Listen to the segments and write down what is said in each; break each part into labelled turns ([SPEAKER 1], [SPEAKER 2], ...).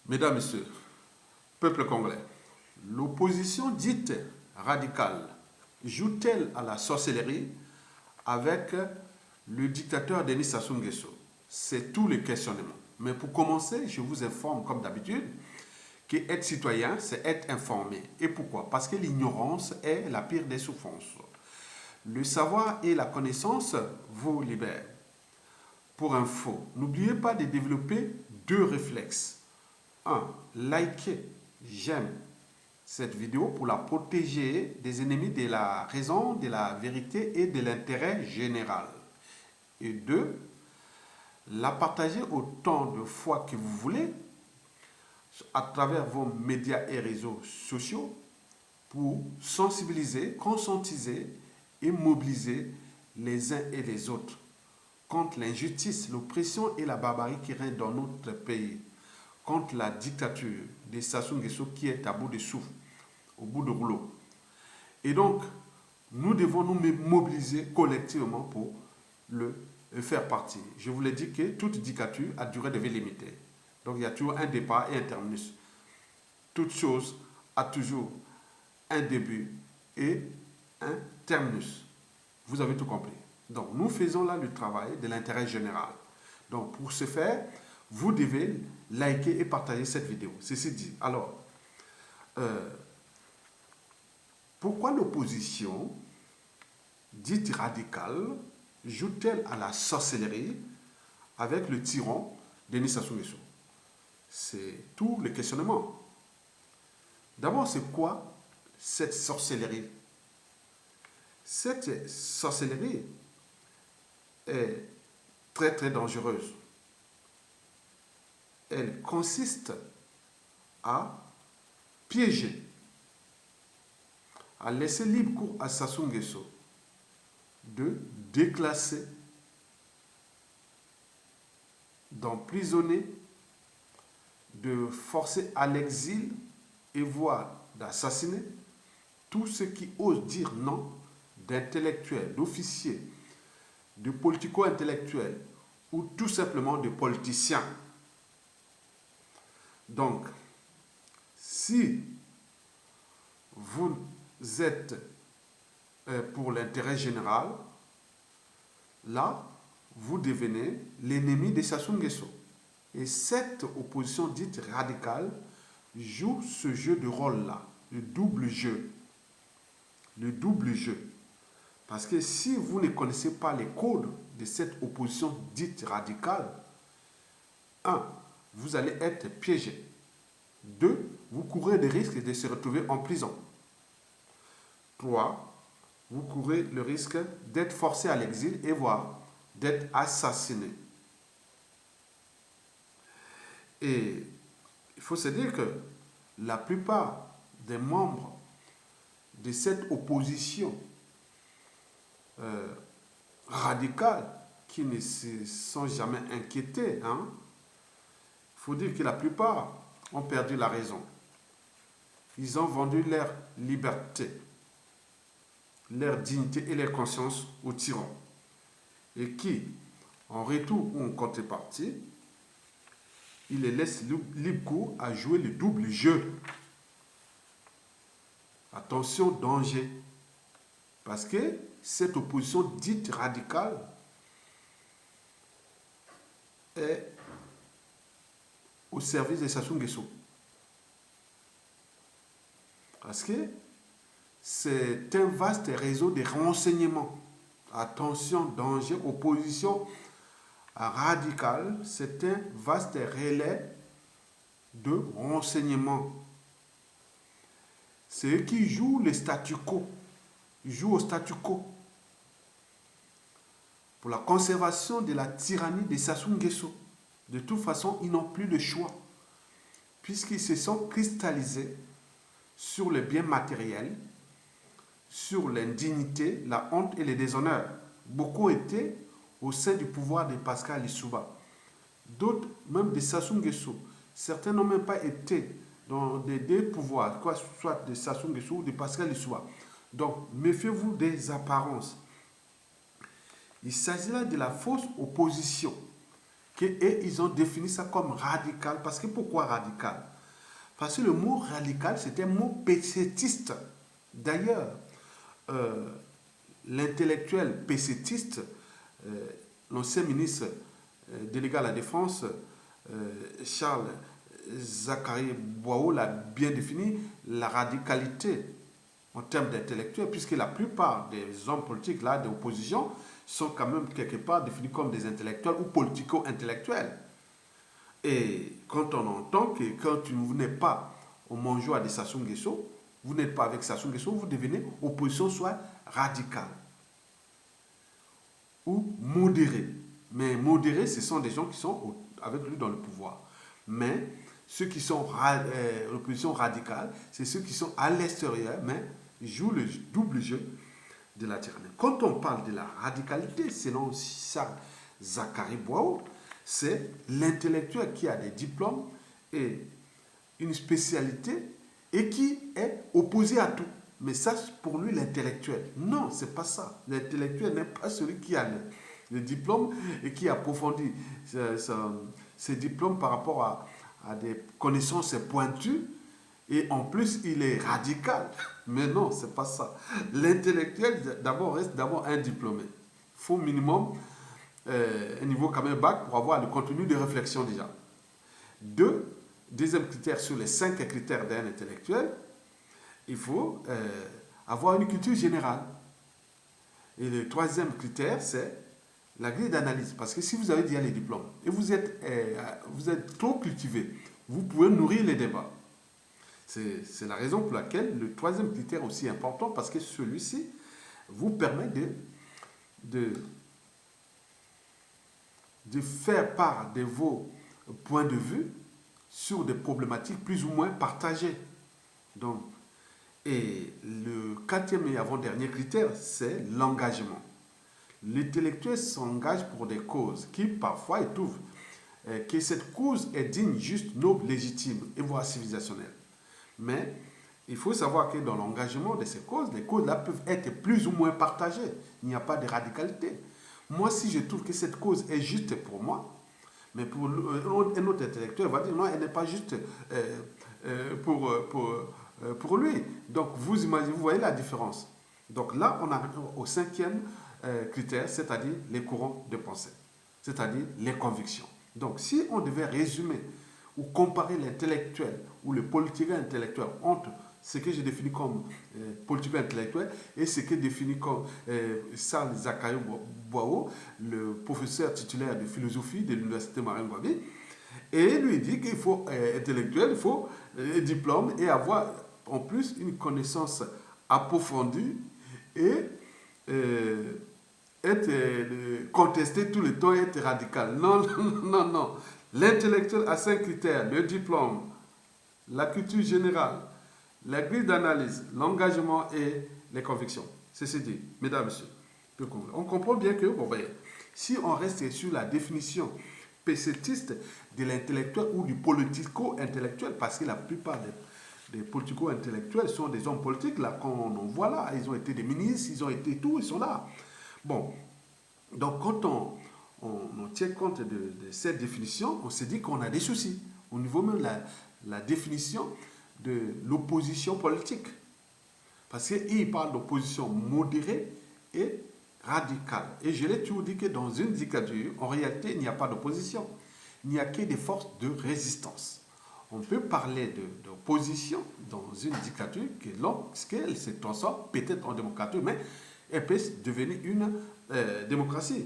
[SPEAKER 1] Mesdames, Messieurs, peuple congolais, l'opposition dite radicale joue-t-elle à la sorcellerie avec le dictateur Denis Sassou Nguesso? C'est tout le questionnement. Mais pour commencer, je vous informe comme d'habitude qu'être citoyen, c'est être informé. Et pourquoi? Parce que l'ignorance est la pire des souffrances. Le savoir et la connaissance vous libèrent. Pour info, n'oubliez pas de développer deux réflexes. 1. Likez, j'aime cette vidéo pour la protéger des ennemis de la raison, de la vérité et de l'intérêt général. Et 2. La partager autant de fois que vous voulez à travers vos médias et réseaux sociaux pour sensibiliser, conscientiser et mobiliser les uns et les autres contre l'injustice, l'oppression et la barbarie qui règnent dans notre pays, contre la dictature de Sassou Nguesso qui est à bout de souffle, au bout de rouleau. Et donc, nous devons nous mobiliser collectivement pour le faire partie. Je vous l'ai dit que toute dictature a durée de vie limitée. Donc, il y a toujours un départ et un terminus. Toute chose a toujours un début et un terminus. Vous avez tout compris. Donc, nous faisons là le travail de l'intérêt général. Donc, pour ce faire, vous devez liker et partager cette vidéo. Ceci dit, alors, pourquoi l'opposition dite radicale joue-t-elle à la sorcellerie avec le tyran Denis Sassou Nguesso? C'est tout le questionnement. D'abord, c'est quoi cette sorcellerie? Cette sorcellerie est très très dangereuse. Elle consiste à piéger, à laisser libre cours à Sassou Nguesso de déclasser, d'emprisonner, de forcer à l'exil et voire d'assassiner tous ceux qui osent dire non, d'intellectuels, d'officiers, de politico-intellectuels ou tout simplement de politiciens. Donc, si vous êtes pour l'intérêt général, là, vous devenez l'ennemi de Sassou Nguesso. Et cette opposition dite radicale joue ce jeu de rôle-là, le double jeu. Le double jeu. Parce que si vous ne connaissez pas les codes de cette opposition dite radicale, 1. Vous allez être piégé. 2. Vous courez le risque de se retrouver en prison. 3. Vous courez le risque d'être forcé à l'exil et voire d'être assassiné. Et il faut se dire que la plupart des membres de cette opposition radicale qui ne se sont jamais inquiétés, il faut dire que la plupart ont perdu la raison. Ils ont vendu leur liberté, leur dignité et leur conscience aux tyrans. Et qui, en retour ou en contrepartie, ils les laissent libre cours à jouer le double jeu. Attention, danger. Parce que cette opposition dite radicale est au service de Sassou Nguesso. Parce que c'est un vaste réseau de renseignements. Attention, danger, opposition radicale, c'est un vaste relais de renseignements. C'est eux qui jouent le statu quo. Ils jouent au statu quo. Pour la conservation de la tyrannie de Sassou Nguesso. De toute façon, ils n'ont plus de choix. Puisqu'ils se sont cristallisés sur les biens matériels, sur l'indignité, la honte et le déshonneur. Beaucoup étaient au sein du pouvoir de Pascal Lissouba. D'autres, même de Sassou Nguesso. Certains n'ont même pas été dans des pouvoirs, soit de Sassou Nguesso ou de Pascal Lissouba. Donc, méfiez-vous des apparences. Il s'agit là de la fausse opposition et ils ont défini ça comme radical. Parce que pourquoi radical? Parce que le mot radical, c'était un mot pécétiste. D'ailleurs, l'intellectuel pécétiste, l'ancien ministre délégué à la Défense, Charles Zachary Boao, l'a bien défini, la radicalité en termes d'intellectuels, puisque la plupart des hommes politiques là, d'opposition sont quand même quelque part définis comme des intellectuels ou politico-intellectuels. Et quand on entend que quand vous n'êtes pas au mangeoire de Sassou Nguesso, vous n'êtes pas avec Sassou Nguesso, vous devenez opposition soit radicale ou modérée. Mais modérés, ce sont des gens qui sont avec lui dans le pouvoir. Mais ceux qui sont l'opposition radicale, c'est ceux qui sont à l'extérieur, mais jouent le double jeu de la tyrannie. Quand on parle de la radicalité, selon Charles Zachary Boao, c'est l'intellectuel qui a des diplômes et une spécialité et qui est opposé à tout. Mais ça, pour lui, l'intellectuel. Non, c'est pas ça. L'intellectuel n'est pas celui qui a le diplôme et qui approfondit ses diplômes par rapport à des connaissances pointues. Et en plus, il est radical. Mais non, c'est pas ça. L'intellectuel, d'abord, reste d'abord un diplômé. Il faut minimum un niveau quand même bac pour avoir le contenu de réflexion déjà. Deuxième critère sur les 5 critères d'un intellectuel, il faut avoir une culture générale. Et le troisième critère, c'est la grille d'analyse. Parce que si vous avez déjà les diplômes et vous êtes trop cultivé, vous pouvez nourrir les débats. C'est la raison pour laquelle le troisième critère est aussi important, parce que celui-ci vous permet de faire part de vos points de vue sur des problématiques plus ou moins partagées. Donc, et le quatrième et avant-dernier critère, c'est l'engagement. L'intellectuel s'engage pour des causes qui parfois étouffent, que cette cause est digne, juste, noble, légitime et voire civilisationnelle. Mais il faut savoir que dans l'engagement de ces causes, les causes là peuvent être plus ou moins partagées. Il n'y a pas de radicalité. Moi, si je trouve que cette cause est juste pour moi, mais pour un autre intellectuel, il va dire non, elle n'est pas juste pour lui. Donc, vous imaginez, vous voyez la différence. Donc là, on arrive au cinquième critère, c'est-à-dire les courants de pensée, c'est-à-dire les convictions. Donc, si on devait résumer ou comparer l'intellectuel ou le politico-intellectuel entre ce que j'ai défini comme politico-intellectuel et ce que défini comme Charles Zachary Boao, le professeur titulaire de philosophie de l'université Marine-Ngouabi, et lui dit qu'il faut intellectuel, il faut diplôme et avoir en plus une connaissance approfondie et être contesté tout le temps et être radical. Non, non, non. L'intellectuel a 5 critères: le diplôme, la culture générale, la grille d'analyse, l'engagement et les convictions. Ceci dit, mesdames, messieurs, on comprend bien que, bon, voyez, si on reste sur la définition pécétiste de l'intellectuel ou du politico-intellectuel, parce que la plupart des politico-intellectuels sont des hommes politiques, là, qu'on voit là, ils ont été des ministres, ils ont été tout, ils sont là. Bon, donc quand on tient compte de cette définition, on se dit qu'on a des soucis au niveau même de la définition de l'opposition politique. Parce qu'il parle d'opposition modérée et radicale. Et je l'ai toujours dit que dans une dictature, en réalité, il n'y a pas d'opposition. Il n'y a que des forces de résistance. On peut parler d'opposition dans une dictature qui, lorsqu'elle se transforme peut-être en démocratie, mais elle peut devenir une démocratie.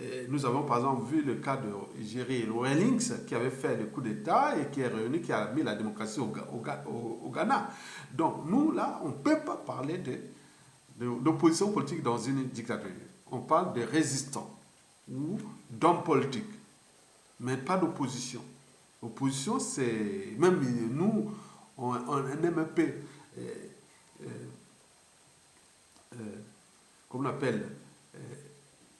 [SPEAKER 1] Et nous avons par exemple vu le cas de Jerry Rawlings qui avait fait le coup d'État et qui est revenu, qui a mis la démocratie au Ghana. Donc nous, là, on ne peut pas parler d'opposition politique dans une dictature. On parle de résistants ou d'hommes politiques, mais pas d'opposition. L'opposition, c'est... Même nous, on aime un peu... comment on appelle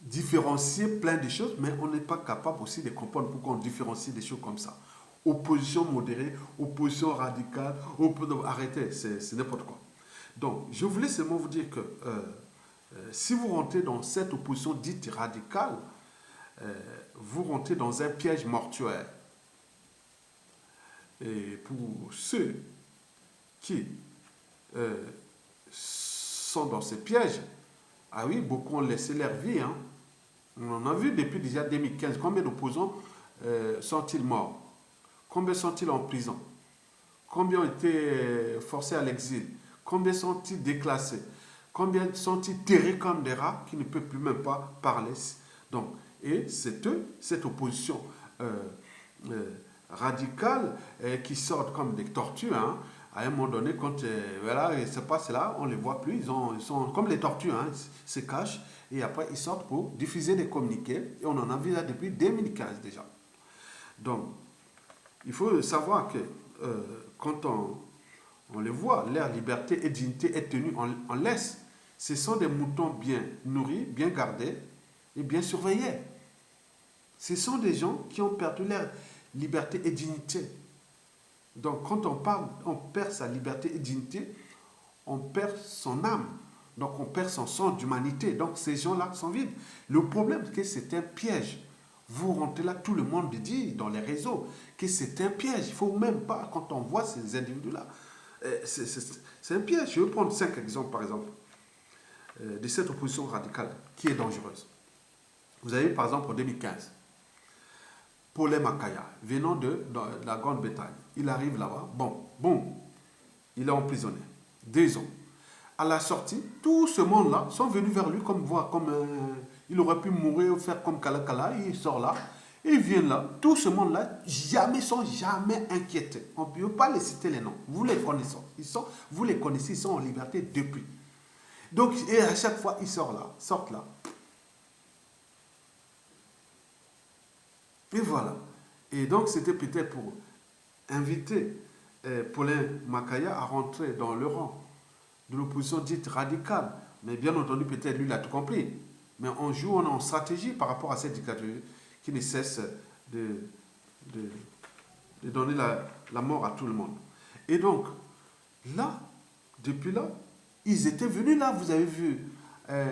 [SPEAKER 1] différencier plein de choses, mais on n'est pas capable aussi de comprendre pourquoi on différencie des choses comme ça. Opposition modérée, opposition radicale, arrêtez, c'est n'importe quoi. Donc, je voulais seulement vous dire que si vous rentrez dans cette opposition dite radicale, vous rentrez dans un piège mortuaire. Et pour ceux qui sont dans ces pièges, ah oui, beaucoup ont laissé leur vie. Hein. On en a vu depuis déjà 2015. Combien d'opposants sont-ils morts? Combien sont-ils en prison? Combien ont été forcés à l'exil? Combien sont-ils déclassés? Combien sont-ils terrés comme des rats qui ne peuvent plus même pas parler? Donc, et c'est eux, cette opposition radicale qui sortent comme des tortues. Hein. À un moment donné, quand voilà, il se passe là, on ne les voit plus. Ils sont comme les tortues, hein, ils se cachent et après ils sortent pour diffuser des communiqués. Et on en a vu là depuis 2015 déjà. Donc, il faut savoir que quand on les voit, leur liberté et dignité est tenue en laisse. Ce sont des moutons bien nourris, bien gardés et bien surveillés. Ce sont des gens qui ont perdu leur liberté et dignité. Donc quand on parle, on perd sa liberté et dignité, on perd son âme. Donc on perd son sens d'humanité. Donc ces gens-là sont vides. Le problème, c'est que c'est un piège. Vous rentrez là, tout le monde dit dans les réseaux que c'est un piège. Il ne faut même pas, quand on voit ces individus-là, c'est un piège. Je vais prendre 5 exemples, par exemple, de cette opposition radicale qui est dangereuse. Vous avez, par exemple, en 2015, Paulin Makaya, venant de la Grande-Bretagne. Il arrive là-bas, bon, il est emprisonné. 2 ans. À la sortie, tout ce monde-là sont venus vers lui comme il aurait pu mourir ou faire comme Kalakala. Il sort là, et il vient là. Tout ce monde-là, sont jamais inquiétés. On ne peut pas les citer les noms. Vous les connaissez. Vous les connaissez, ils sont en liberté depuis. Donc, et à chaque fois, ils sortent là. Et voilà. Et donc, c'était peut-être pour inviter Paulin Makaya à rentrer dans le rang de l'opposition dite radicale. Mais bien entendu, peut-être lui, il a tout compris. Mais on joue en stratégie par rapport à cette dictature qui ne cesse de donner la mort à tout le monde. Et donc, là, depuis là, ils étaient venus là, vous avez vu, à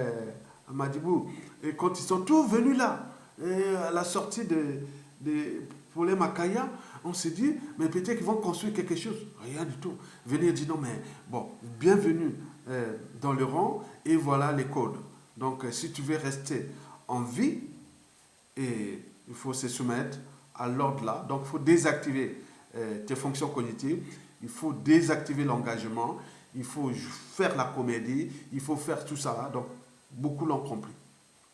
[SPEAKER 1] Madibou, et quand ils sont tous venus là, à la sortie pour les Makaya, on s'est dit, mais peut-être qu'ils vont construire quelque chose. Rien du tout. Venir dire non, mais bon, bienvenue dans le rang, et voilà les codes. Donc, si tu veux rester en vie, et il faut se soumettre à l'ordre là. Donc, il faut désactiver tes fonctions cognitives, il faut désactiver l'engagement, il faut faire la comédie, il faut faire tout ça là. Donc, beaucoup l'ont compris.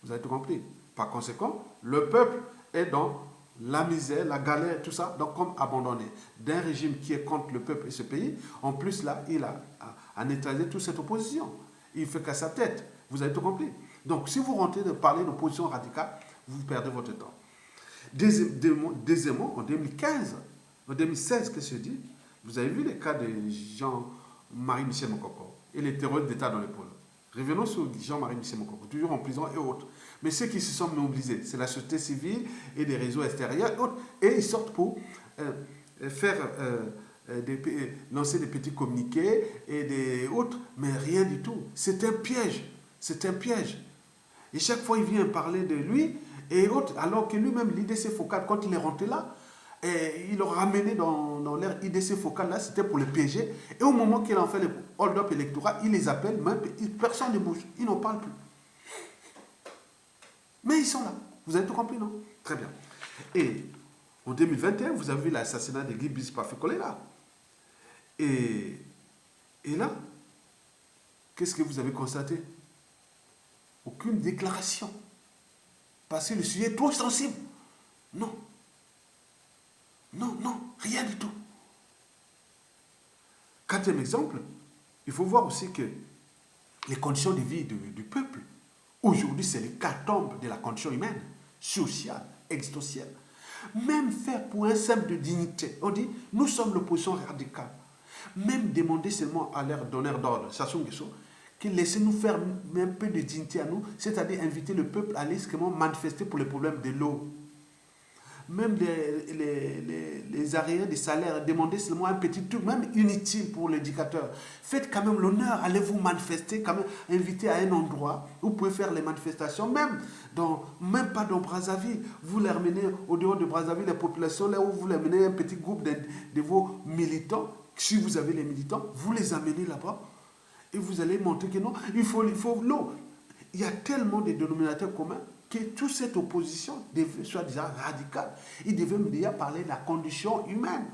[SPEAKER 1] Vous avez tout compris. Par conséquent, le peuple est dans la misère, la galère, tout ça, donc comme abandonné d'un régime qui est contre le peuple et ce pays. En plus, là, il a neutralisé toute cette opposition. Il fait qu'à sa tête. Vous avez tout compris. Donc, si vous rentrez de parler d'opposition radicale, vous perdez votre temps. Deuxièmement, en 2015, en 2016, qu'est-ce que je dis? Vous avez vu les cas de Jean-Marie Michel Mokoko et les terroristes d'État dans les pôles. Revenons sur Jean-Marie Michel Mokoko, toujours en prison et autres. Mais ceux qui se sont mobilisés, c'est la société civile et des réseaux extérieurs et autres. Et ils sortent pour lancer des petits communiqués et des autres, mais rien du tout. C'est un piège. C'est un piège. Et chaque fois, il vient parler de lui et autres, alors que lui-même, l'IDC Focal, quand il est rentré là, il l'a ramené dans leur IDC Focal, là, c'était pour le piéger. Et au moment qu'il en fait le hold-up électoral, il les appelle, même personne ne bouge, ils n'en parlent plus. Mais ils sont là. Vous avez tout compris, non? Très bien. Et en 2021, vous avez vu l'assassinat de Guy Bispa-Fikole là. Et là, qu'est-ce que vous avez constaté? Aucune déclaration. Parce que le sujet est trop sensible. Non. Non, rien du tout. 4e exemple, il faut voir aussi que les conditions de vie du peuple, aujourd'hui, c'est l'hécatombe de la condition humaine, sociale, existentielle. Même faire pour un simple de dignité. On dit, nous sommes l'opposition radicale. Même demander seulement à leur donneur d'ordre, Sassou Nguesso, qu'il laisse-nous faire un peu de dignité à nous, c'est-à-dire inviter le peuple à aller manifester pour les problèmes de l'eau. même les arriérés des salaires, demandez seulement un petit truc, même inutile pour l'éducateur. Faites quand même l'honneur, allez vous manifester, quand même, invitez à un endroit où vous pouvez faire les manifestations, même pas dans Brazzaville. Vous les ramenez au dehors de Brazzaville, les populations, là où vous les menez un petit groupe de vos militants, si vous avez les militants, vous les amenez là-bas et vous allez montrer que non, il faut l'eau. Il y a tellement de dénominateurs communs que toute cette opposition soit déjà radicale. Ils devaient déjà parler de la condition humaine,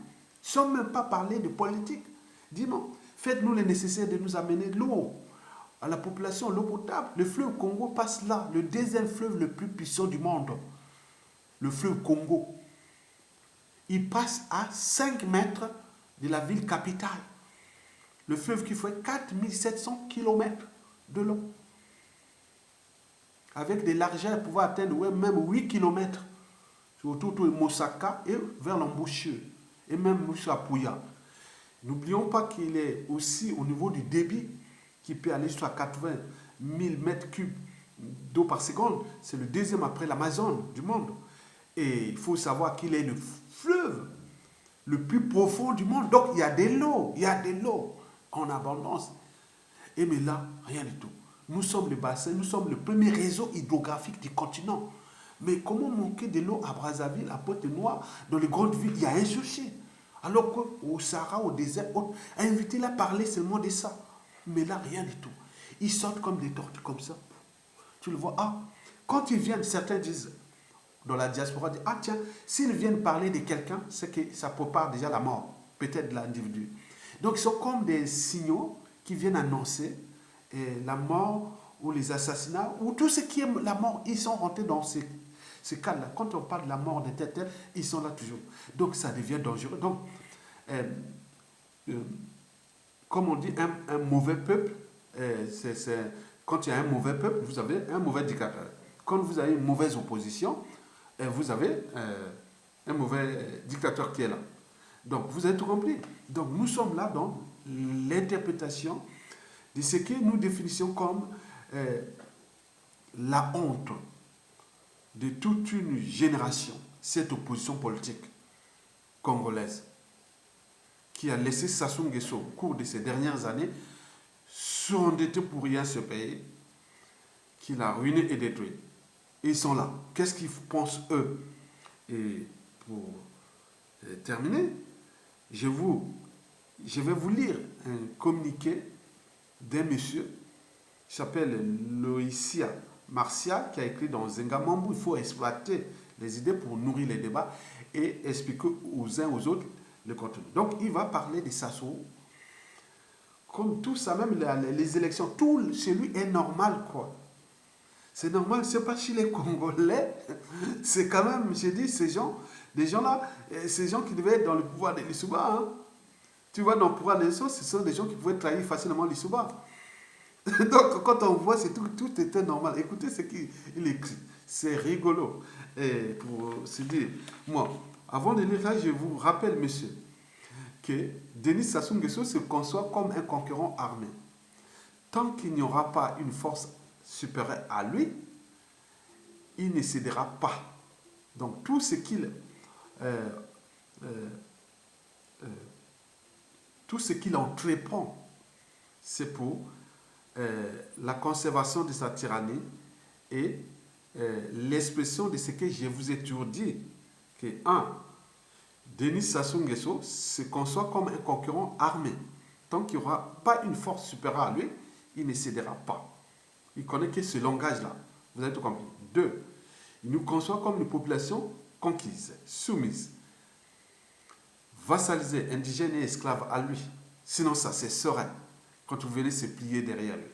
[SPEAKER 1] sans même pas parler de politique. Dis-moi, faites-nous le nécessaire de nous amener de l'eau à la population, l'eau potable. Le fleuve Congo passe là, le deuxième fleuve le plus puissant du monde. Le fleuve Congo. Il passe à 5 mètres de la ville capitale. Le fleuve qui fait 4700 km de long. Avec des largeurs pouvant atteindre même 8 km autour de Mosaka et vers l'embouchure, et même jusqu'à Pouya. N'oublions pas qu'il est aussi au niveau du débit qui peut aller jusqu'à 80 000 mètres cubes d'eau par seconde. C'est le deuxième après l'Amazone du monde. Et il faut savoir qu'il est le fleuve le plus profond du monde. Donc il y a de l'eau en abondance. Et mais là, rien du tout. Nous sommes le bassin, nous sommes le premier réseau hydrographique du continent. Mais comment manquer de l'eau à Brazzaville, à Pointe-Noire, dans les grandes villes? Il y a un souci. Alors qu'au Sahara, au désert, invitez-la à parler seulement de ça. Mais là, rien du tout. Ils sortent comme des tortues, comme ça. Tu le vois. Ah, quand ils viennent, certains disent, dans la diaspora, disent, ah tiens, s'ils viennent parler de quelqu'un, c'est que ça prépare déjà la mort, peut-être de l'individu. Donc, ils sont comme des signaux qui viennent annoncer la mort ou les assassinats, ou tout ce qui est la mort, ils sont rentrés dans ces cas-là. Quand on parle de la mort de tel, ils sont là toujours. Donc ça devient dangereux. Donc, comme on dit, un mauvais peuple, quand il y a un mauvais peuple, vous avez un mauvais dictateur. Quand vous avez une mauvaise opposition, vous avez un mauvais dictateur qui est là. Donc, vous avez tout compris. Donc, nous sommes là dans l'interprétation de ce que nous définissons comme la honte de toute une génération, cette opposition politique congolaise, qui a laissé Sassou Nguesso au cours de ces dernières années s'endetter pour rien ce pays, qui l'a ruiné et détruit. Et ils sont là. Qu'est-ce qu'ils pensent eux? Et pour terminer, je vais vous lire un communiqué d'un monsieur qui s'appelle Loïcia Martial, qui a écrit dans Zengamambu. Il faut exploiter les idées pour nourrir les débats et expliquer aux uns aux autres le contenu. Donc, il va parler de Sassou. Comme tout ça, même les élections, tout chez lui est normal, quoi. C'est normal, c'est pas chez les Congolais. C'est quand même, j'ai dit, ces gens qui devaient être dans le pouvoir de Lissouba, hein. Tu vois, dans le pouvoir de Lissouba, ce sont des gens qui pouvaient trahir facilement Lissouba. Donc, quand on voit, tout était normal. Écoutez ce qu'il écrit. C'est rigolo. Et pour se dire, moi, avant de lire là, je vous rappelle, monsieur, que Denis Sassou Nguesso se conçoit comme un concurrent armé. Tant qu'il n'y aura pas une force supérieure à lui, il ne cédera pas. Donc, tout ce qu'il entreprend, c'est pour la conservation de sa tyrannie et l'expression de ce que je vous ai toujours dit, que Denis Sassou Nguesso se conçoit comme un concurrent armé. Tant qu'il n'y aura pas une force supérieure à lui, il ne cédera pas. Il connaît que ce langage-là. Vous avez tout compris. 2. Il nous conçoit comme une population conquise, soumise, vassalisée, indigène et esclave à lui. Sinon, ça, c'est serein quand vous venez se plier derrière lui.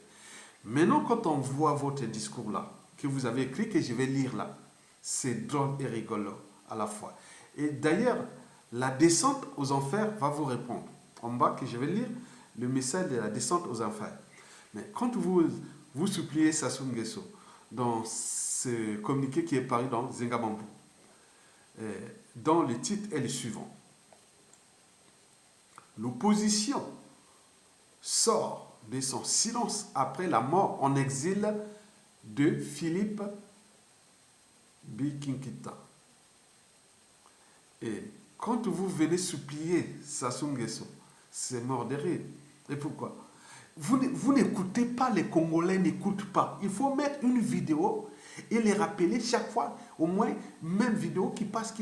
[SPEAKER 1] Maintenant, quand on voit votre discours là, que vous avez écrit, que je vais lire là, c'est drôle et rigolo à la fois. Et d'ailleurs, la descente aux enfers va vous répondre. En bas, que je vais lire le message de la descente aux enfers. Mais quand vous suppliez Sassou Nguesso dans ce communiqué qui est paru dans Zengamambu, dont le titre est le suivant. L'opposition sort de son silence après la mort en exil de Philippe Bikinkita. Et quand vous venez supplier Sassou Nguesso, c'est mort de rire. Et pourquoi? Vous n'écoutez pas, les Congolais n'écoutent pas. Il faut mettre une vidéo et les rappeler chaque fois, au moins, même vidéo qui passe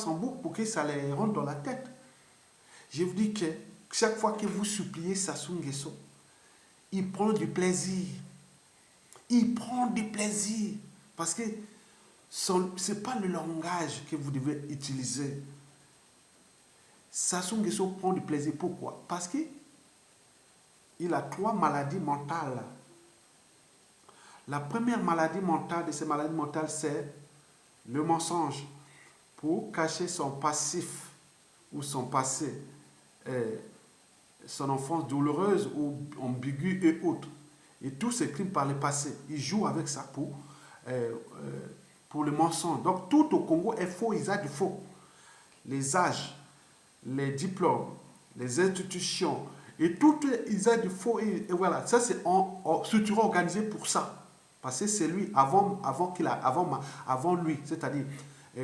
[SPEAKER 1] en boucle pour que ça les rentre dans la tête. Je vous dis que chaque fois que vous suppliez Sassou Nguesso, il prend du plaisir. Il prend du plaisir. Parce que ce n'est pas le langage que vous devez utiliser. Sassou Nguesso prend du plaisir. Pourquoi? Parce qu'il a 3 maladies mentales. La première maladie mentale de ces maladies mentales, c'est le mensonge. Pour cacher son passif ou son passé, son enfance douloureuse ou ambiguë et autres. Et tout s'exprime par le passé. Il joue avec ça pour le mensonge. Donc tout au Congo est faux, il y a du faux. Les âges, les diplômes, les institutions, et tout, il y a du faux. Et voilà, ça c'est structuré, organisé pour ça. Parce que c'est lui, avant lui, c'est-à-dire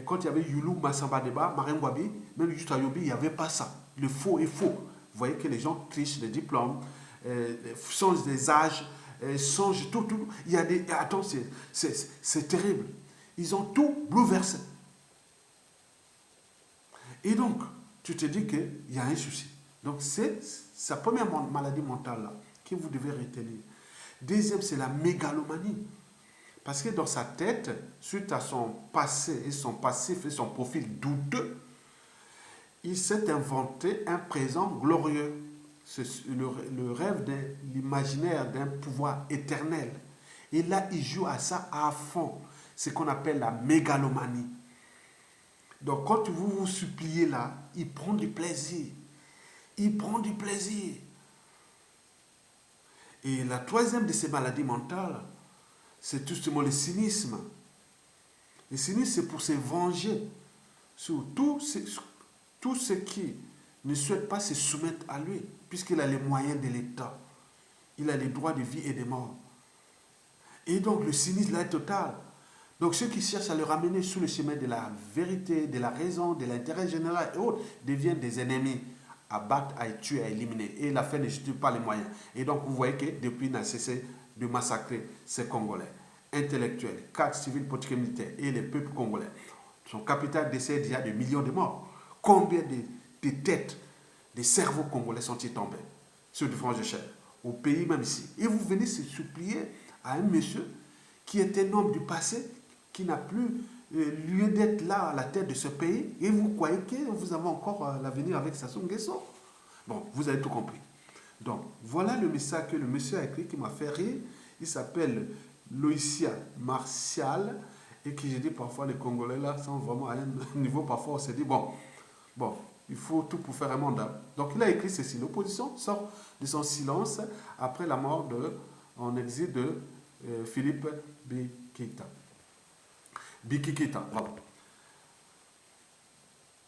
[SPEAKER 1] quand il y avait Youlou Massamba Deba, Marengwabi, même juste à Yobi, il n'y avait pas ça. Le faux est faux. Vous voyez que les gens trichent les diplômes, changent des âges, changent tout. Il y a des... Attends, c'est terrible. Ils ont tout bouleversé. Et donc, tu te dis qu'il y a un souci. Donc, c'est sa première maladie mentale là, que vous devez retenir. Deuxième, c'est la mégalomanie. Parce que dans sa tête, suite à son passé et son passif et son profil douteux, il s'est inventé un présent glorieux. C'est le rêve de l'imaginaire d'un pouvoir éternel. Et là, il joue à ça à fond. C'est ce qu'on appelle la mégalomanie. Donc, quand vous vous suppliez là, il prend du plaisir. Il prend du plaisir. Et la troisième de ces maladies mentales, c'est justement le cynisme. Le cynisme, c'est pour se venger sur tous ceux qui ne souhaitent pas se soumettre à lui, puisqu'il a les moyens de l'État. Il a les droits de vie et de mort. Et donc, le cynisme là est total. Donc, ceux qui cherchent à le ramener sur le chemin de la vérité, de la raison, de l'intérêt général et autres, deviennent des ennemis à battre, à tuer, à éliminer. Et la fin ne justifie pas les moyens. Et donc, vous voyez que depuis, il n'a cessé de massacrer ces Congolais, intellectuels, cadres civils, politiques et militaires, et les peuples congolais. Son capital décède il y a des millions de morts. Combien de têtes, de cerveaux congolais sont-ils tombés sur du franc de chair, au pays même ici? Et vous venez se supplier à un monsieur qui est un homme du passé, qui n'a plus lieu d'être là à la tête de ce pays, et vous croyez que vous avez encore l'avenir avec Sassou Nguesso? Bon, vous avez tout compris. Donc, voilà le message que le monsieur a écrit qui m'a fait rire. Il s'appelle Loïcia Martial, et qui, je dis parfois, les Congolais là sont vraiment à un niveau, parfois on se dit, bon, il faut tout pour faire un mandat. Donc, il a écrit ceci: l'opposition sort de son silence après la mort en exil de Philippe Bikikita.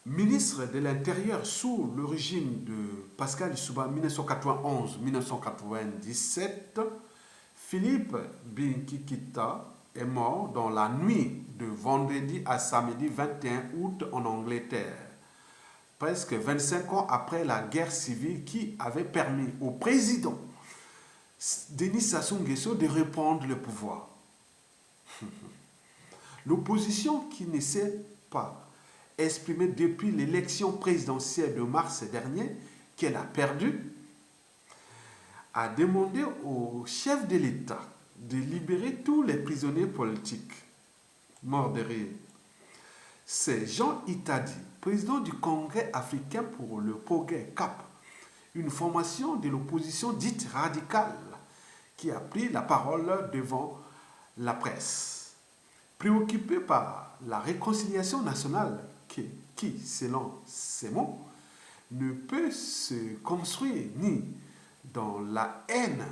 [SPEAKER 1] Ministre de l'Intérieur sous le régime de Pascal Lissouba 1991-1997, Philippe Bikikita est mort dans la nuit de vendredi à samedi 21 août en Angleterre, presque 25 ans après la guerre civile qui avait permis au président Denis Sassou Nguesso de reprendre le pouvoir. L'opposition, qui ne s'est pas exprimée depuis l'élection présidentielle de mars dernier, qu'elle a perdue, a demandé au chef de l'État de libérer tous les prisonniers politiques morts de rire. C'est Jean Itadi, président du Congrès africain pour le progrès, CAP, une formation de l'opposition dite radicale, qui a pris la parole devant la presse. Préoccupé par la réconciliation nationale qui, selon ses mots, ne peut se construire ni dans la haine,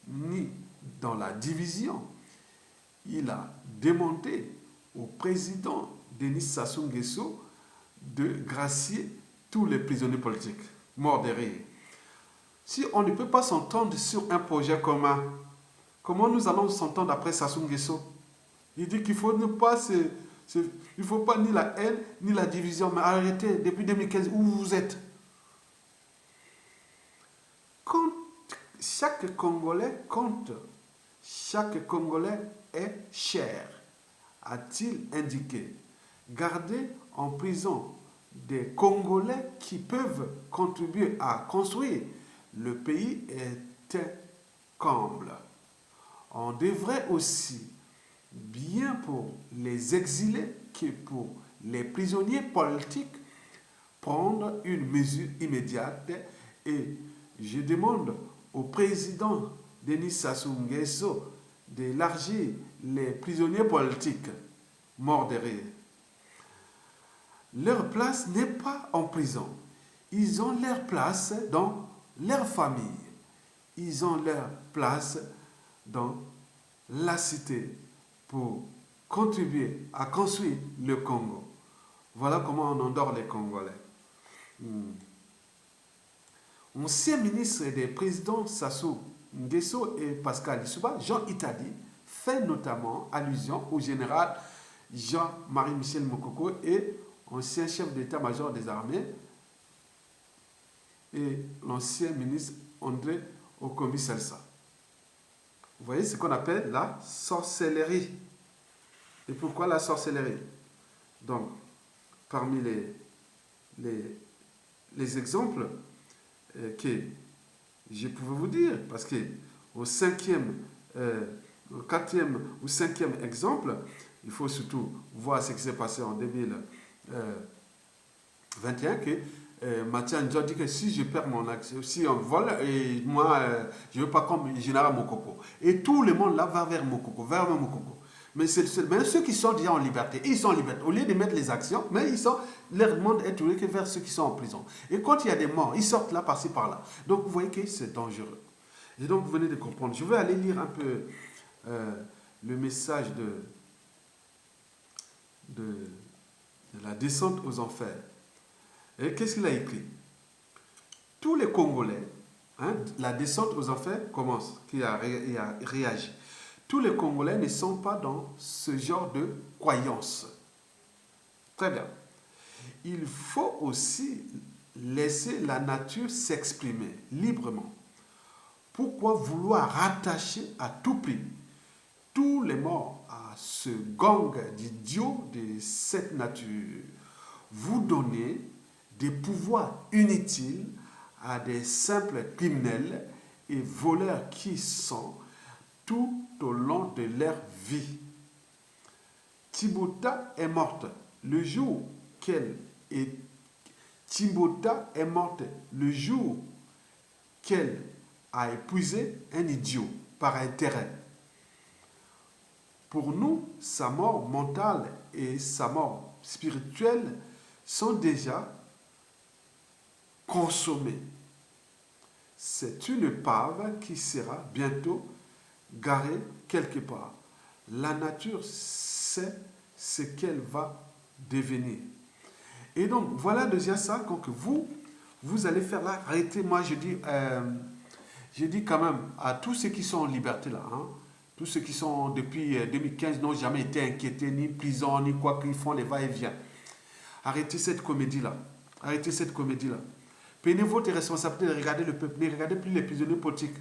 [SPEAKER 1] ni dans la division, il a demandé au président Denis Sassou Nguesso de gracier tous les prisonniers politiques morts de rire. Si on ne peut pas s'entendre sur un projet commun, comment nous allons s'entendre après Sassou Nguesso? Il dit qu'il faut ne pas Il ne faut pas ni la haine, ni la division, mais arrêtez depuis 2015 où vous êtes. Quand chaque Congolais compte, chaque Congolais est cher, a-t-il indiqué. Garder en prison des Congolais qui peuvent contribuer à construire le pays est un comble. On devrait aussi, bien pour les exilés que pour les prisonniers politiques, prendre une mesure immédiate et je demande au président Denis Sassou Nguesso d'élargir les prisonniers politiques morts de rire. Leur place n'est pas en prison. Ils ont leur place dans leur famille. Ils ont leur place dans la cité pour contribuer à construire le Congo. Voilà comment on endort les Congolais. Ancien ministre des présidents Sassou Nguesso et Pascal Lissouba, Jean Itadi, fait notamment allusion au général Jean-Marie Michel Mokoko et ancien chef d'état-major des armées et l'ancien ministre André Okombi Salsa. Vous voyez ce qu'on appelle la sorcellerie. Et pourquoi la sorcellerie? Donc, parmi les exemples que je pouvais vous dire, parce que au quatrième ou cinquième exemple, il faut surtout voir ce qui s'est passé en 2021, que Mathieu Ndjo dit que si je perds mon action, si on vole, et moi, je ne veux pas comme le général Mokoko. Et tout le monde là va vers Mokoko, Mais ceux qui sont déjà en liberté, ils sont en liberté. Au lieu de mettre les actions, mais leur monde est tourné que vers ceux qui sont en prison. Et quand il y a des morts, ils sortent là, par-ci, par-là. Donc vous voyez que c'est dangereux. Et donc vous venez de comprendre. Je vais aller lire un peu le message de la descente aux enfers. Et qu'est-ce qu'il a écrit? Tous les Congolais, la descente aux enfers commence, qui a réagi. Tous les Congolais ne sont pas dans ce genre de croyance. Très bien. Il faut aussi laisser la nature s'exprimer librement. Pourquoi vouloir rattacher à tout prix tous les morts à ce gang d'idiots de cette nature? Vous donnez des pouvoirs inutiles à des simples criminels et voleurs qui sont tout au long de leur vie. Timbota est morte le jour qu'elle a épuisé un idiot par intérêt. Pour nous, sa mort mentale et sa mort spirituelle sont déjà consommées. C'est une épave qui sera bientôt garée quelque part. La nature sait ce qu'elle va devenir. Et donc, voilà déjà ça que vous allez faire là. Arrêtez, moi je dis quand même à tous ceux qui sont en liberté là, tous ceux qui sont depuis 2015 n'ont jamais été inquiétés, ni prison, ni quoi qu'ils font, les va-et-vient. Arrêtez cette comédie-là. Arrêtez cette comédie-là. Prenez votre responsabilité de regarder le peuple. Ne regardez plus les prisonniers politiques.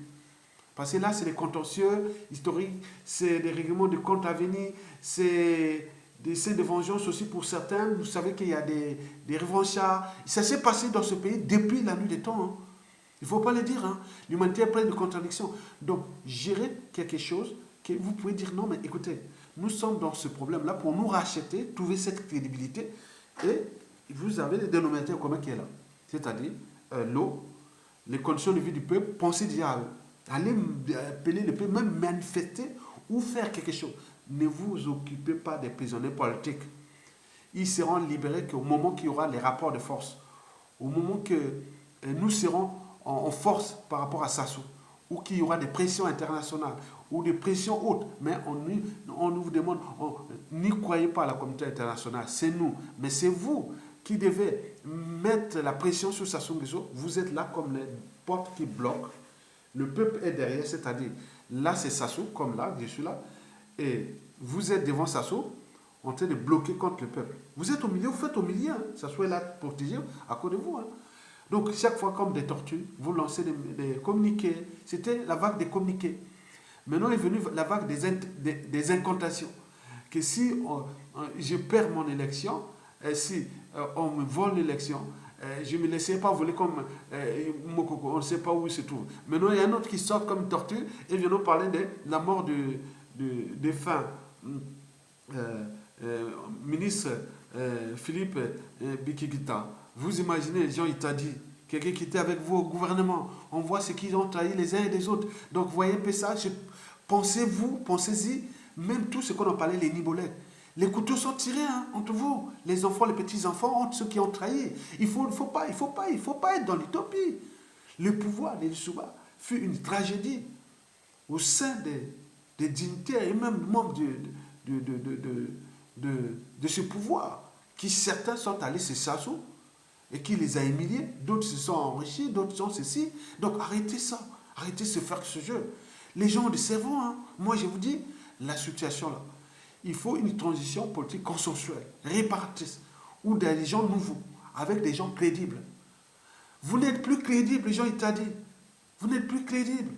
[SPEAKER 1] Parce que là, c'est des contentieux historiques, c'est des règlements de comptes à venir, c'est des scènes de vengeance aussi pour certains. Vous savez qu'il y a des revanchards. Ça s'est passé dans ce pays depuis la nuit des temps. Il ne faut pas le dire. L'humanité est pleine de contradictions. Donc, gérez quelque chose que vous pouvez dire non, mais écoutez, nous sommes dans ce problème-là pour nous racheter, trouver cette crédibilité. Et vous avez le dénominateur commun qui est là. C'est-à-dire l'eau, les conditions de vie du peuple, pensez déjà à eux. Allez appeler le peuple, même manifester ou faire quelque chose. Ne vous occupez pas des prisonniers politiques. Ils seront libérés qu'au moment qu'il y aura les rapports de force. Au moment que nous serons en force par rapport à Sassou. Ou qu'il y aura des pressions internationales. Ou des pressions hautes. Mais on nous demande, n'y croyez pas à la communauté internationale. C'est nous. Mais c'est vous qui devez mettre la pression sur Sassou Nguesso. Vous êtes là comme les portes qui bloquent. Le peuple est derrière, c'est-à-dire, là c'est Sassou, comme là, je suis là, et vous êtes devant Sassou, en train de bloquer contre le peuple. Vous êtes au milieu, vous faites au milieu, hein, ça soit là protégé à cause de vous. Hein. Donc chaque fois comme des tortues, vous lancez des communiqués. C'était la vague des communiqués. Maintenant est venue la vague des incantations. Que si je perds mon élection, si on me vole l'élection, je ne me laisserai pas voler comme Mokoko, on ne sait pas où il se trouve. Maintenant, il y a un autre qui sort comme une tortue et vient nous parler de la mort des fins. Ministre Philippe Bikigita, vous imaginez, Jean il t'a dit, quelqu'un qui était avec vous au gouvernement, on voit ce qu'ils ont trahi les uns et les autres. Donc, vous voyez un peu ça, pensez-vous, pensez-y, même tout ce qu'on a parlé, les Nibolais. Les couteaux sont tirés hein, entre vous, les enfants, les petits-enfants, entre ceux qui ont trahi. Il faut pas être dans l'utopie. Le pouvoir des Lissouba fut une tragédie au sein des dignitaires et même membres de ce pouvoir, qui certains sont allés se Sassou et qui les a humiliés, d'autres se sont enrichis, d'autres sont ceci. Donc arrêtez ça, arrêtez de se faire ce jeu. Les gens ont des cerveaux, hein. Moi je vous dis, la situation là, il faut une transition politique consensuelle, répartitrice, ou des gens nouveaux, avec des gens crédibles. Vous n'êtes plus crédible, les gens ils t'ont dit. Vous n'êtes plus crédible.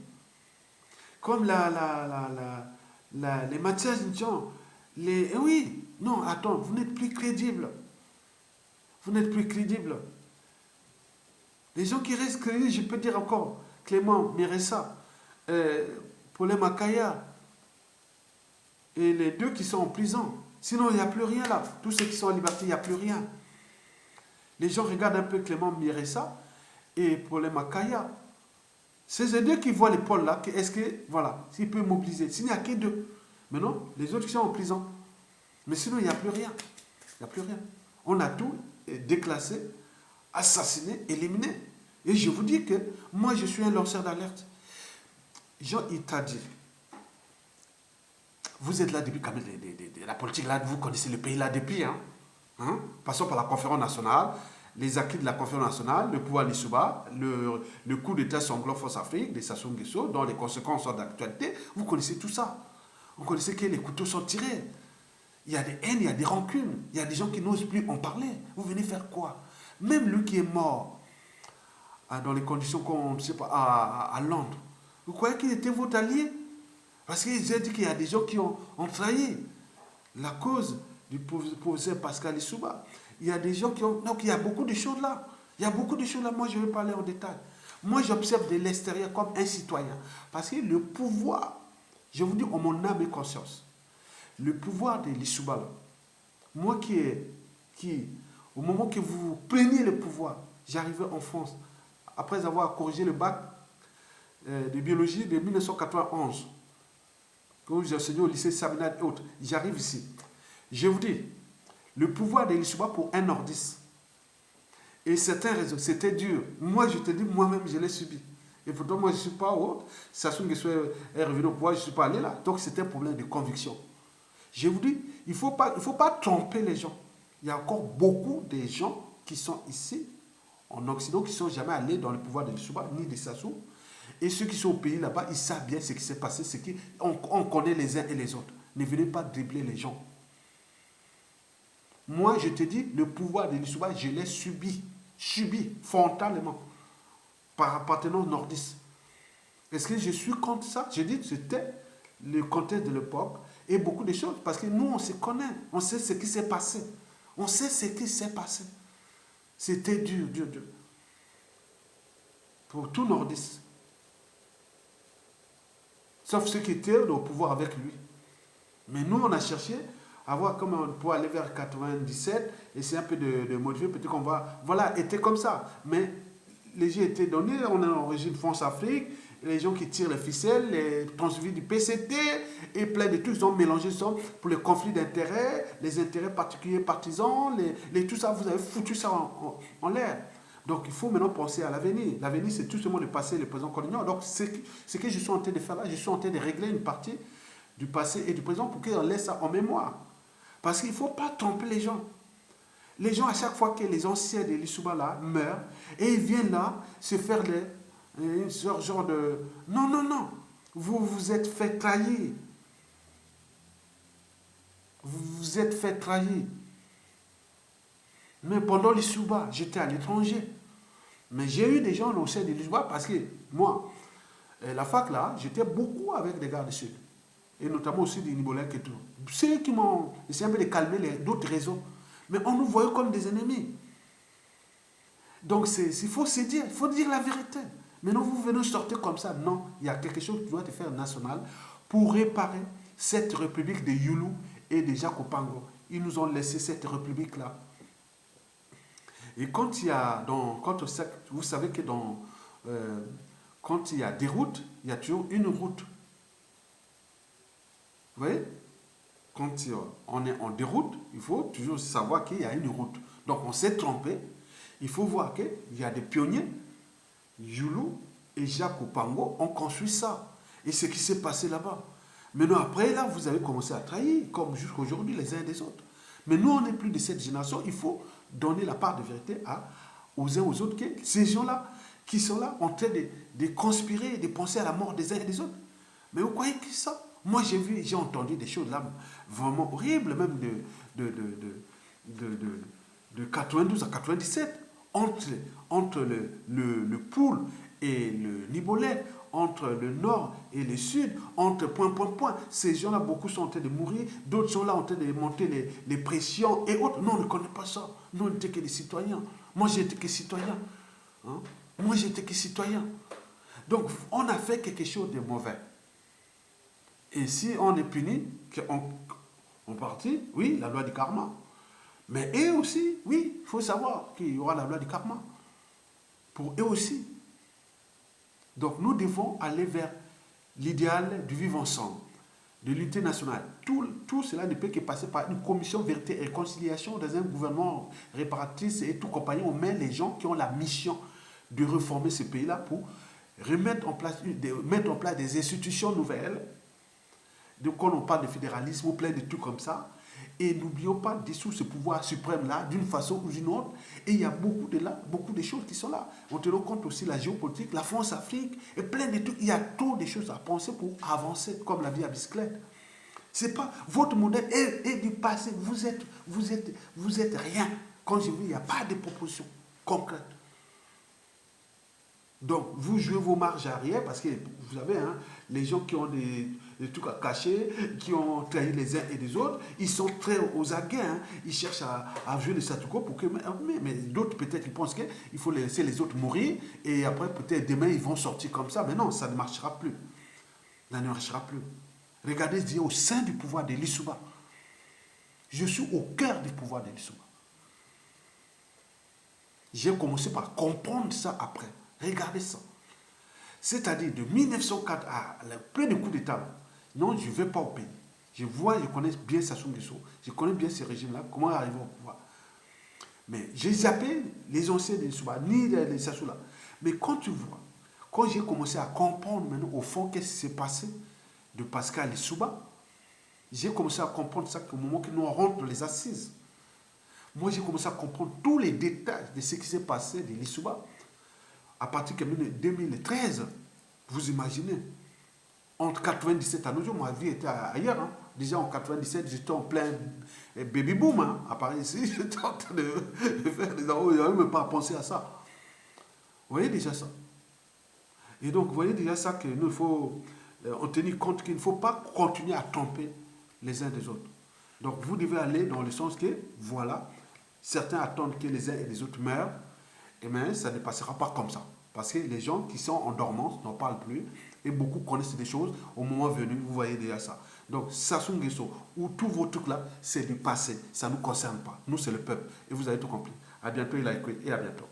[SPEAKER 1] Comme les Mathias Nchon, oui, non, attends, vous n'êtes plus crédible. Vous n'êtes plus crédible. Les gens qui restent crédibles, je peux dire encore, Clément Méressa, Paulin Makaya, et les deux qui sont en prison. Sinon, il n'y a plus rien là. Tous ceux qui sont en liberté, il n'y a plus rien. Les gens regardent un peu Clément Méressa et Paulin Makaya. C'est ces deux qui voient les pôles là, est-ce que, voilà, s'ils peuvent mobiliser. S'il n'y a que deux. Mais non, les autres qui sont en prison. Mais sinon, il n'y a plus rien. Il n'y a plus rien. On a tout déclassé, assassiné, éliminé. Et je vous dis que moi, je suis un lanceur d'alerte. Jean, il t'a dit, vous êtes là depuis quand même de la politique, là, vous connaissez le pays là depuis. Hein? Passons par la conférence nationale, les acquis de la conférence nationale, le pouvoir Lissouba, le coup d'État sanglant Force Afrique, de Sassou Nguesso, dont les conséquences sont d'actualité. Vous connaissez tout ça. Vous connaissez que les couteaux sont tirés. Il y a des haines, il y a des rancunes. Il y a des gens qui n'osent plus en parler. Vous venez faire quoi? Même lui qui est mort, dans les conditions qu'on ne sait pas, à Londres, vous croyez qu'il était votre allié? Parce qu'ils ont dit qu'il y a des gens qui ont trahi la cause du professeur Pascal Lissouba. Il y a des gens qui ont... Donc il y a beaucoup de choses là. Il y a beaucoup de choses là. Moi, je vais parler en détail. Moi, j'observe de l'extérieur comme un citoyen. Parce que le pouvoir, je vous dis en mon âme et conscience, le pouvoir de Lissouba, moi au moment que vous preniez le pouvoir, j'arrivais en France, après avoir corrigé le bac de biologie de 1991, quand j'ai enseigné au lycée Sabinade et autres, j'arrive ici. Je vous dis, le pouvoir de Lissouba pour un nordiste, et certains réseaux, c'était dur. Moi, je te dis, moi-même, je l'ai subi. Et pourtant, moi, je ne suis pas autre. Sassou Nguesso est revenu au pouvoir, je ne suis pas allé là. Donc, c'était un problème de conviction. Je vous dis, il ne faut pas tromper les gens. Il y a encore beaucoup de gens qui sont ici, en Occident, qui ne sont jamais allés dans le pouvoir de Lissouba, ni de Sassou. Et ceux qui sont au pays là-bas, ils savent bien ce qui s'est passé, on connaît les uns et les autres. Ne venez pas dribbler les gens. Moi, je te dis, le pouvoir de Lissouba, je l'ai subi frontalement, par appartenance nordiste. Est-ce que je suis contre ça? Je dis que c'était le contexte de l'époque et beaucoup de choses, parce que nous, on se connaît, on sait ce qui s'est passé. On sait ce qui s'est passé. C'était dur. Pour tout nordiste. Sauf ceux qui étaient au pouvoir avec lui. Mais nous, on a cherché à voir comment on peut aller vers 97, essayer un peu de modifier, peut-être qu'on va... Voilà, était comme ça. Mais les jeux étaient donnés, on est en régime France-Afrique, les gens qui tirent les ficelles, les transfuges du PCT, et plein de trucs, ils ont mélangé ça pour les conflits d'intérêts, les intérêts particuliers partisans, tout ça, vous avez foutu ça en l'air. Donc, il faut maintenant penser à l'avenir. L'avenir, c'est tout simplement le passé, le présent qu'on ignore. Donc, ce que je suis en train de faire là, je suis en train de régler une partie du passé et du présent pour qu'on laisse ça en mémoire. Parce qu'il ne faut pas tromper les gens. Les gens, à chaque fois que les anciens de Lissouba là meurent, et ils viennent là se faire ce genre de... Non. Vous vous êtes fait trahir. vous vous êtes fait trahir. Mais pendant les Souba, j'étais à l'étranger. Mais j'ai eu des gens au sein de l'Isba parce que moi, la fac là, j'étais beaucoup avec des gars du Sud. Et notamment aussi des Nibolèques et tout. Ceux qui m'ont essayé un peu de calmer d'autres réseaux. Mais on nous voyait comme des ennemis. Donc il faut se dire, il faut dire la vérité. Maintenant vous venez sortir comme ça. Non, il y a quelque chose qui doit être fait national pour réparer cette république de Youlou et de Jacopango. Ils nous ont laissé cette république-là. Et quand il y a, vous savez que quand il y a des routes, il y a toujours une route. Vous voyez? Quand on est en déroute, il faut toujours savoir qu'il y a une route. Donc on s'est trompé. Il faut voir qu'il y a des pionniers, Youlou et Jacques Opango ont construit ça. Et ce qui s'est passé là-bas. Maintenant, après, là, vous avez commencé à trahir, comme jusqu'à aujourd'hui, les uns des autres. Mais nous, on n'est plus de cette génération. Il faut donner la part de vérité aux uns aux autres. Que ces gens-là, qui sont là, en train de conspirer, de penser à la mort des uns et des autres. Mais vous croyez que ça? Moi, j'ai entendu des choses là, vraiment horribles, même de 92 à 97, entre le Poul et le Nibolais, entre le nord et le sud, entre point. Ces gens-là, beaucoup sont en train de mourir, d'autres sont là en train de monter les pressions et autres. Non, on ne connaît pas ça. Nous, on n'était que des citoyens. Moi, j'étais que citoyen. Hein? Moi, j'étais que citoyen. Donc, on a fait quelque chose de mauvais. Et si on est puni, on partit, oui, la loi du karma. Mais eux aussi, oui, il faut savoir qu'il y aura la loi du karma. Pour eux aussi. Donc nous devons aller vers l'idéal du vivre ensemble, de l'unité nationale. Tout cela ne peut que passer par une commission vérité et réconciliation dans un gouvernement réparatrice et tout compagnie. On met les gens qui ont la mission de réformer ce pays-là pour mettre en place des institutions nouvelles. Donc quand on parle de fédéralisme, on plein de trucs comme ça. Et n'oublions pas de sous ce pouvoir suprême-là, d'une façon ou d'une autre. Et il y a beaucoup de choses qui sont là. On tient compte aussi la géopolitique, la France-Afrique, et plein de trucs. Il y a trop de choses à penser pour avancer, comme la vie à bicyclette. C'est pas votre modèle est du passé. Vous êtes rien. Quand je dis, il n'y a pas de proposition concrète. Donc, vous jouez vos marges arrière parce que, vous savez, hein, les gens qui ont des trucs à cacher, qui ont trahi les uns et les autres, ils sont très aux aguets. Hein. Ils cherchent à jouer le statu quo pour que... Mais d'autres, peut-être, ils pensent qu'il faut laisser les autres mourir et après, peut-être, demain, ils vont sortir comme ça. Mais non, ça ne marchera plus. Ça ne marchera plus. Regardez, je dis, au sein du pouvoir de l'Issouba. Je suis au cœur du pouvoir de l'Issouba. J'ai commencé par comprendre ça après. Regardez ça. C'est-à-dire de 1904 à plein de coups d'État. Non, je ne vais pas au pays. Je connais bien Sassou Nguesso. Je connais bien ce régime-là, comment arriver au pouvoir. Mais j'ai zappé les anciens de Souba, ni les Sassou là. Mais quand tu vois, quand j'ai commencé à comprendre maintenant au fond qu'est-ce qui s'est passé de Pascal et Souba, j'ai commencé à comprendre ça au moment que nous rentrons dans les assises. Moi, j'ai commencé à comprendre tous les détails de ce qui s'est passé de l'Issouba. À partir de 2013, vous imaginez, entre 97 à nos jours, ma vie était ailleurs. Hein. Déjà en 97, j'étais en plein baby boom. Hein. À Paris ici, j'étais en train de faire des enfants, je n'avais même pas pensé à ça. Vous voyez déjà ça. Et donc, vous voyez déjà ça que nous, il faut en tenir compte qu'il ne faut pas continuer à tromper les uns des autres. Donc, vous devez aller dans le sens que, voilà, certains attendent que les uns et les autres meurent. Et bien, ça ne passera pas comme ça. Parce que les gens qui sont en dormance n'en parlent plus. Et beaucoup connaissent des choses. Au moment venu, vous voyez déjà ça. Donc, Sassou Nguesso, ou tous vos trucs là, c'est du passé. Ça ne nous concerne pas. Nous, c'est le peuple. Et vous avez tout compris. À bientôt, et à bientôt.